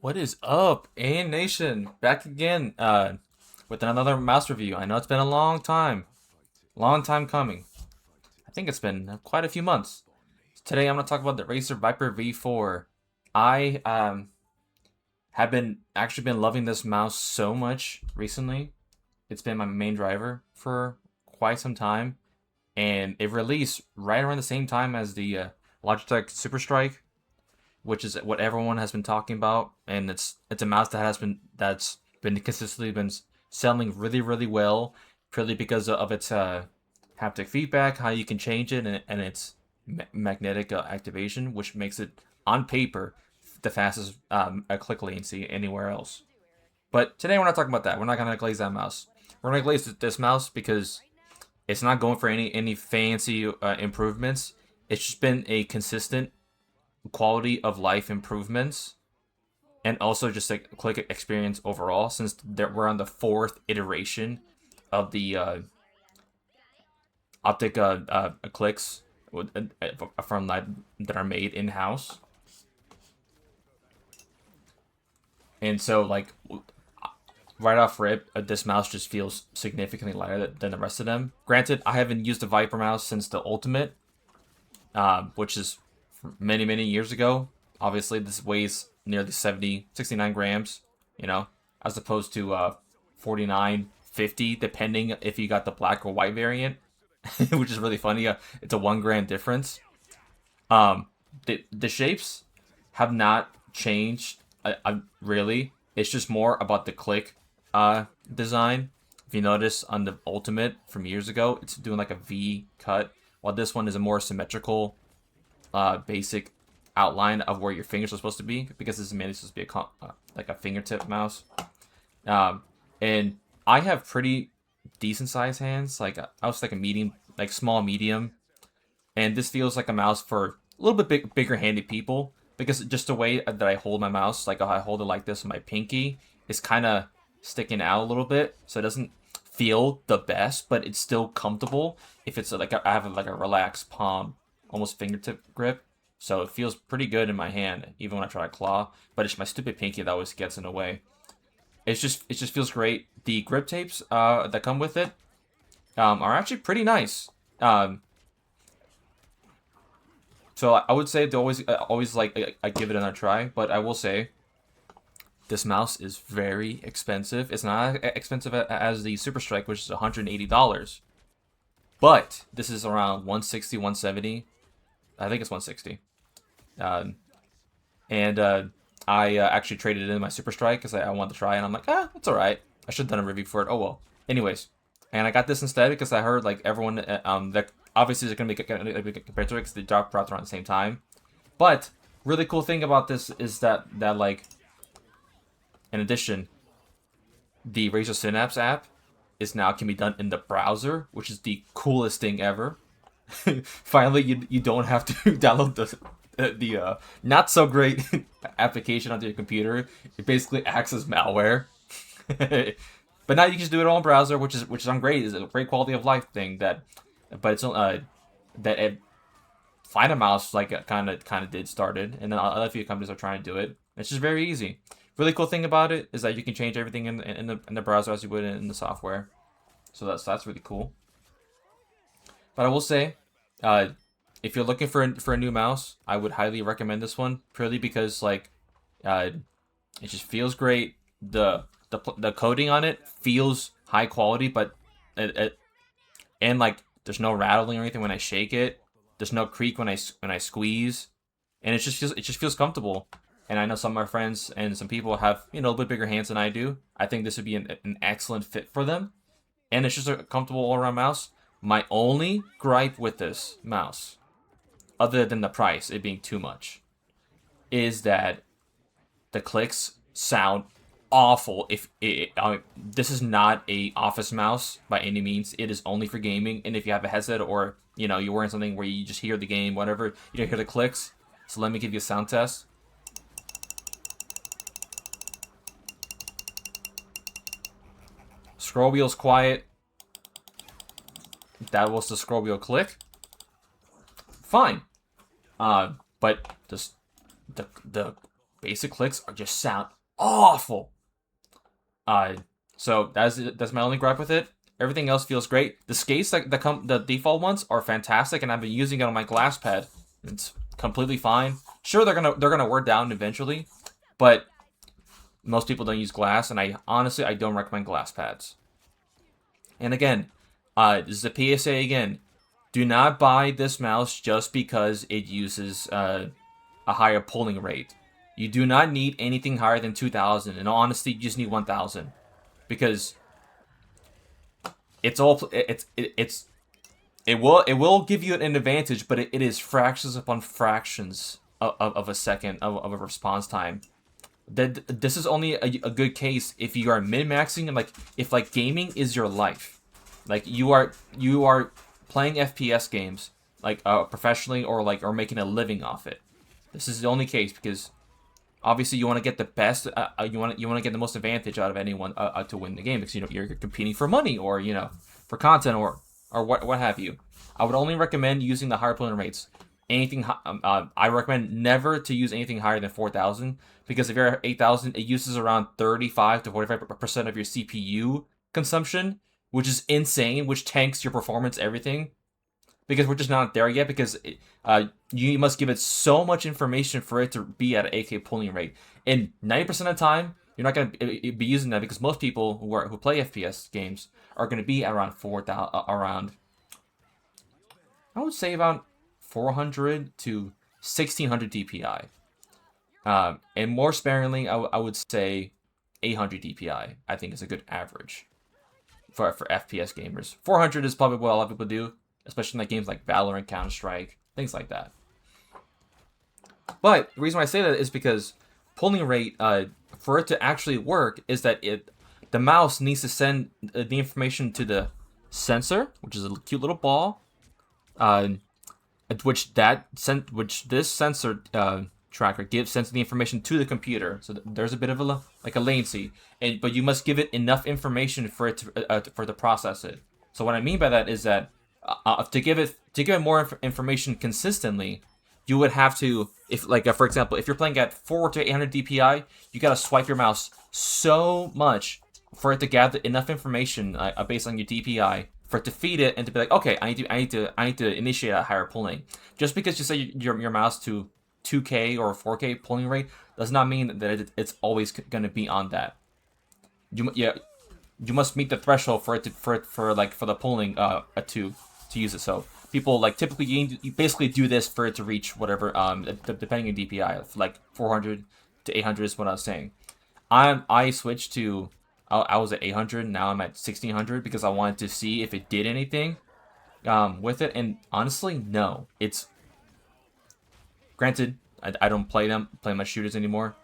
What is up, AN Nation? Back again with another mouse review. I know it's been a long time coming. I think it's been quite a few months. Today I'm going to talk about the Razer Viper V4. I have been actually been loving this mouse so much recently. It's been my main driver for quite some time, and it released right around the same time as the Logitech Super Strike, which is what everyone has been talking about, and it's a mouse that's been consistently been selling really well, purely because of its haptic feedback, how you can change it, and its magnetic activation, which makes it on paper the fastest click latency anywhere else. But today we're not talking about that. We're not gonna glaze that mouse. We're gonna glaze this mouse because it's not going for any fancy improvements. It's just been a consistent quality of life improvements, and also just like click experience overall, since we're on the fourth iteration of the optic clicks from that are made in house. And so like right off rip, this mouse just feels significantly lighter than the rest of them. Granted, I haven't used a Viper mouse since the Ultimate, which is many years ago. Obviously, this weighs nearly 69 grams, as opposed to 49, 50, depending if you got the black or white variant, which is really funny. It's a 1 gram difference. The shapes have not changed really. It's just more about the click design. If you notice on the Ultimate from years ago, it's doing like a V cut, while this one is a more symmetrical basic outline of where your fingers are supposed to be, because this is mainly supposed to be like a fingertip mouse. And I have pretty decent sized hands. Like I was like a medium, like small medium, and this feels like a mouse for a little bit bigger handed people, because just the way that I hold my mouse, like I hold it like this with my pinky, is kind of sticking out a little bit, so it doesn't feel the best, but it's still comfortable if it's like I have like a relaxed palm, almost fingertip grip, so it feels pretty good in my hand, even when I try to claw. But it's my stupid pinky that always gets in the way. It just feels great. The grip tapes that come with it are actually pretty nice. So I would say they always like I give it another try. But I will say this mouse is very expensive. It's not as expensive as the Super Strike, which is $180. But this is around 160, 170. I think it's 160. And I actually traded in my Super Strike because I wanted to try, and I'm like, it's alright. I should have done a review for it. Oh well. Anyways, and I got this instead because I heard like everyone that obviously is going to be compared to it because they dropped around the same time. But really cool thing about this is that like, in addition, the Razer Synapse app can be done in the browser, which is the coolest thing ever. Finally, you don't have to download the not so great application onto your computer. It basically acts as malware. But now you can just do it all in browser, which is great. Is a great quality of life thing but it's that Find a Mouse like kind of did started, and then other few companies are trying to do it. It's just very easy. Really cool thing about it is that you can change everything in the browser as you would in the software. So that's really cool. But I will say, if you're looking for a new mouse, I would highly recommend this one, purely because like, it just feels great. The coating on it feels high quality, but and like there's no rattling or anything when I shake it. There's no creak when I squeeze, and it just feels comfortable. And I know some of my friends and some people have a little bit bigger hands than I do. I think this would be an excellent fit for them, and it's just a comfortable all around mouse. My only gripe with this mouse, other than the price, it being too much, is that the clicks sound awful. This is not a office mouse by any means. It is only for gaming, and if you have a headset or you're wearing something where you just hear the game, whatever, you don't hear the clicks. So let me give you a sound test. Scroll wheel's quiet. That was the scroll wheel click. Fine. But just the basic clicks are just sound awful. So that's my only gripe with it. Everything else feels great. The skates the default ones are fantastic, and I've been using it on my glass pad. It's completely fine. Sure, they're gonna wear down eventually, but most people don't use glass, and I don't recommend glass pads. And again, this is a PSA again. Do not buy this mouse just because it uses a higher pulling rate. You do not need anything higher than 2,000. In all honesty, you just need 1,000, because it will give you an advantage, but it is fractions upon fractions of a second of a response time. This is only a good case if you are min-maxing, and if gaming is your life, you are playing FPS games professionally, or making a living off it. This is the only case, because obviously you want to get the best, you want to get the most advantage out of anyone to win the game, because you're competing for money, or for content, or what have you. I would only recommend using the higher pulling rates. I recommend never to use anything higher than 4,000, because if you're at 8,000, it uses around 35 to 45% of your CPU consumption, which is insane, which tanks your performance, everything. Because we're just not there yet, because you must give it so much information for it to be at an 8K pulling rate. And 90% of the time, you're not going to be using that, because most people who play FPS games are going to be around 4,000, I would say about 400 to 1,600 DPI. And more sparingly, I would say 800 DPI, I think, is a good average for FPS gamers. 400 is probably what a lot of people do, especially in games like Valorant, Counter-Strike, things like that. But the reason why I say that is because pulling rate, for it to actually work, is that the mouse needs to send the information to the sensor, which is a cute little ball, which this sensor tracker sends the information to the computer. So there's a bit of a latency, but you must give it enough information for it to process it. So what I mean by that is that to give it more information consistently, you would have to, for example, if you're playing at 400 to 800 DPI, you gotta swipe your mouse so much for it to gather enough information based on your DPI, for it to feed it and to be like, okay, I need to initiate a higher pulling. Just because you set your mouse to 2K or 4K pulling rate does not mean that it's always going to be on that. You must meet the threshold for the pulling to use it. So people typically you basically do this for it to reach whatever depending on DPI, 400 to 800 is what I was saying. I switched to I was at 800, now I'm at 1,600, because I wanted to see if it did anything with it, and honestly, no. It's granted, I don't play much shooters anymore.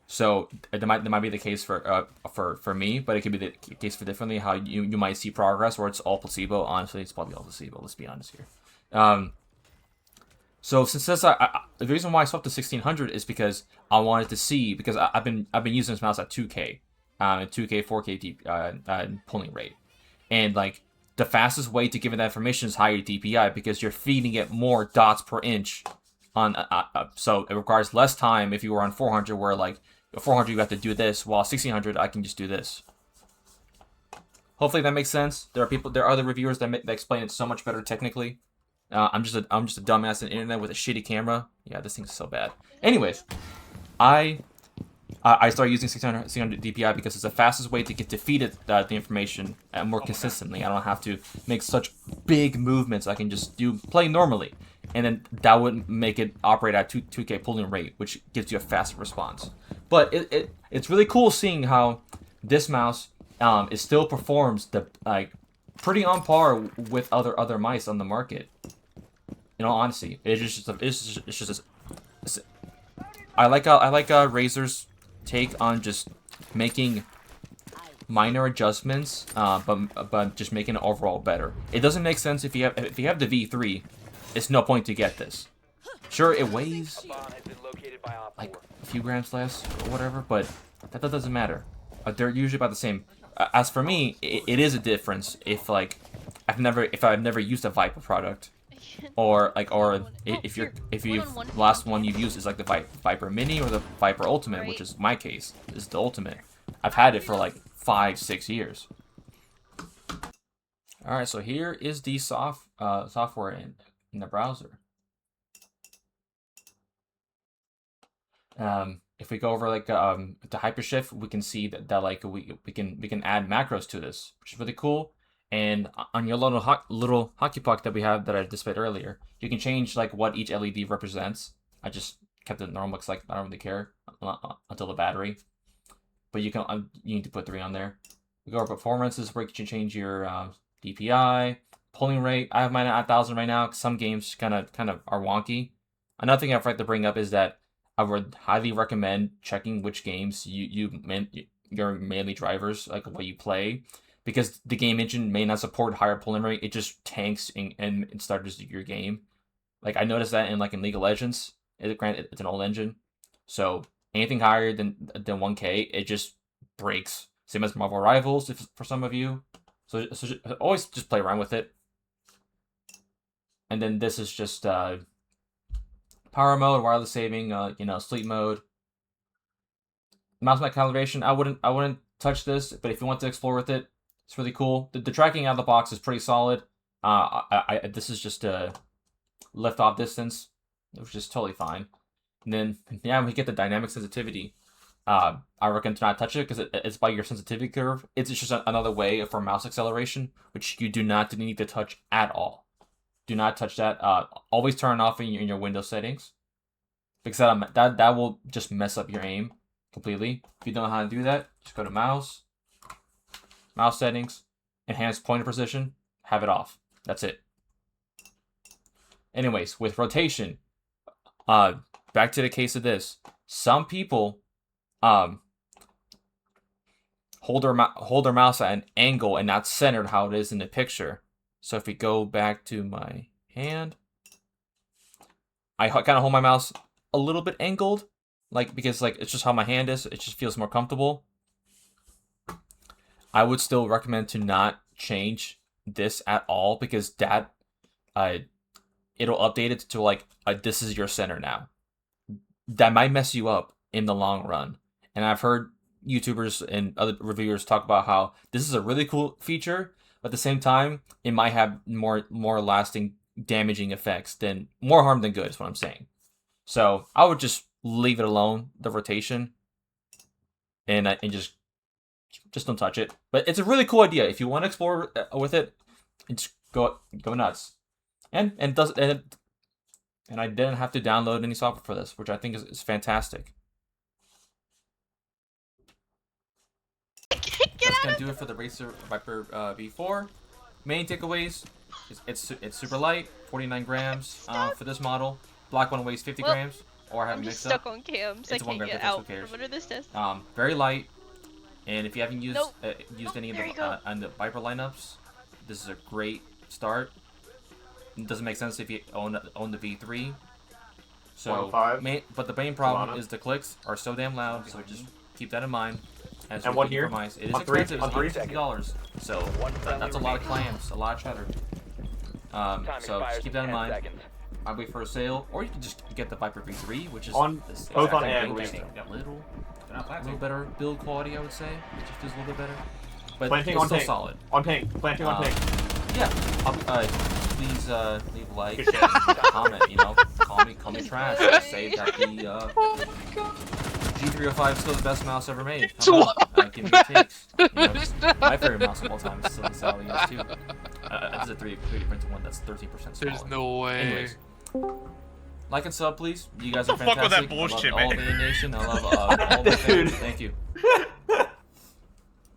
So that might be the case for me, but it could be the case for differently. How you might see progress, or it's all placebo. Honestly, it's probably all placebo. Let's be honest here. So since this, the reason why I swapped to 1,600 is because I wanted to see, because I've been using this mouse at 2K, 4K pulling rate, and the fastest way to give it that information is higher DPI, because you're feeding it more dots per inch on so it requires less time if you were on 400, where 400 you have to do this, while 1,600 I can just do this. Hopefully that makes sense. There are other reviewers that explain it so much better technically. I'm just a dumbass on the internet with a shitty camera. Yeah, this thing's so bad. Anyways, I started using 600 DPI because it's the fastest way to get to feed it the information more consistently. I don't have to make such big movements. I can just play normally, and then that would make it operate at 2K pulling rate, which gives you a faster response. But it's really cool seeing how this mouse it still performs pretty on par with other mice on the market. In all honesty, it's just I like Razer's take on just making minor adjustments, but just making it overall better. It doesn't make sense if you have the V3. It's no point to get this. Sure, it weighs a few grams less or whatever, but that doesn't matter. They're usually about the same. As for me, it is a difference if I've never used a Viper product. or like, or if one on one. last one you've used is like the Viper Mini or the Viper Ultimate, Right. which is my case, is the Ultimate. I've had it for like 5-6 years. All right, so here is the software in the browser. If we go over like the hypershift, we can see that like we can add macros to this, which is really cool. And on your little hockey puck that we have that I displayed earlier, you can change like what each LED represents. I just kept it normal because like I don't really care until the battery. But you need to put 3 on there. We go over performances where you can change your DPI, polling rate. I have mine at 1,000 right now because some games kind of are wonky. Another thing I'd like to bring up is that I would highly recommend checking which games your mainly drivers, like what you play, because the game engine may not support higher polling rate. It just tanks and starts your game. Like I noticed that in League of Legends. Granted, it's an old engine, so anything higher than 1K, it just breaks. Same as Marvel Rivals for some of you. So always just play around with it. And then this is just power mode, wireless saving, sleep mode. Mouse mic calibration, I wouldn't touch this, but if you want to explore with it, it's really cool. The tracking out of the box is pretty solid. This is just a lift off distance, which is totally fine. And then yeah, we get the dynamic sensitivity. I recommend to not touch it because it's by your sensitivity curve. It's just another way for mouse acceleration, which you do not need to touch at all. Do not touch that. Always turn off in your Windows settings, because that will just mess up your aim completely. If you don't know how to do that, just go to mouse settings, enhance pointer precision, have it off. That's it. Anyways, with rotation, back to the case of this. Some people hold their mouse at an angle and not centered how it is in the picture. So if we go back to my hand, I kind of hold my mouse a little bit angled, because it's just how my hand is. It just feels more comfortable. I would still recommend to not change this at all, because that it'll update it to this is your center now. That might mess you up in the long run. And I've heard YouTubers and other reviewers talk about how this is a really cool feature, but at the same time, it might have more lasting damaging effects than more harm than good, is what I'm saying. So I would just leave it alone, the rotation, and just don't touch it. But it's a really cool idea. If you want to explore with it, just go nuts. And I didn't have to download any software for this, which I think is fantastic. That's gonna do it for the Razer Viper V4. Main takeaways: it's super light, 49 grams for this model. Black one weighs 50 grams, or I have I'm it just mixed stuck up. on cams. It's I 1 can't gram get difference. Who out cares? from under this desk. Very light, and if you haven't used any of there you the go. on the Viper lineups, this is a great start. It doesn't make sense if you own the V3. So, but the main problem is the clicks are so damn loud. So just keep that in mind. As and one here. It is on expensive. on It's $150. So that's a lot of clams, a lot of cheddar. So just keep that in mind. I'd wait for a sale, or you can just get the Viper V3, which is both on and a little better build quality, I would say. It just feels a little bit better, but planting it's on still pink. solid. On pink. Planting on pink. Yeah. Please leave a like, comment. Call me trash. Say that the G305 is still the best mouse ever made. Give me your takes. My favorite mouse of all time is still the Sally's too. This is a 3D printed one that's 13% smaller. There's no way. Anyways, like and sub, please. You guys are What the fuck fantastic. with that bullshit, I love all man? the nation. I love all the fans. Thank you.